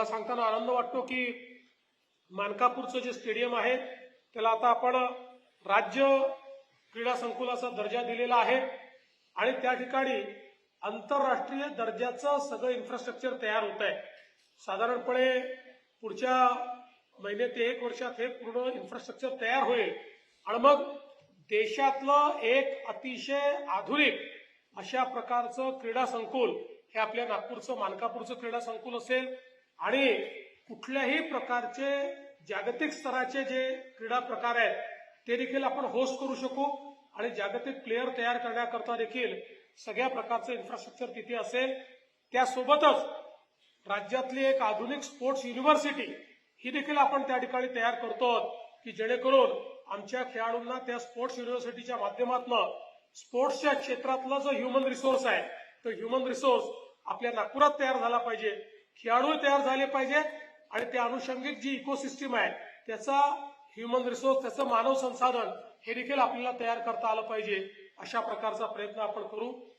मला सांगताना आनंद वाटतो की मानकापूरचं जे स्टेडियम आहे त्याला आता आपण राज्य क्रीडा संकुलाचा दर्जा दिलेला आहे आणि त्या ठिकाणी आंतरराष्ट्रीय दर्जाचं सगळं इन्फ्रास्ट्रक्चर तयार होत आहे। साधारणपणे पुढच्या महिने ते 1 वर्षात हे पूर्ण इन्फ्रास्ट्रक्चर तयार होईल आणि मग देशातलं एक अतिशय आधुनिक अशा प्रकारचं क्रीडा संकुल हे आपल्या नागपूरचं मानकापूरचं क्रीडा संकुल असेल आणि कुठल्याही प्रकारचे जागतिक स्तराचे जे क्रीडा प्रकार आहेत ते देखील आपण होस्ट करू शकू आणि जागतिक प्लेयर तयार करण्याकरता देखील सगळ्या प्रकारचं इन्फ्रास्ट्रक्चर तिथे असेल। त्यासोबतच राज्यातली एक आधुनिक स्पोर्ट्स युनिव्हर्सिटी ही देखील आपण त्या ठिकाणी तयार करतो की जेणेकरून आमच्या खेळाडूंना त्या स्पोर्ट्स युनिव्हर्सिटीच्या माध्यमातून स्पोर्ट्सच्या क्षेत्रातला जो ह्युमन रिसोर्स आहे तो ह्युमन रिसोर्स आपल्या नागपुरात तयार झाला पाहिजे, खेळाडू तयार झाले पाहिजेत आणि त्या अनुषंगिक जी इकोसिस्टम आहे त्याचा ह्युमन रिसोर्स त्याचं मानव संसाधन हे देखील आपल्याला तयार करता आलं पाहिजे। अशा प्रकारचा प्रयत्न आपण करू।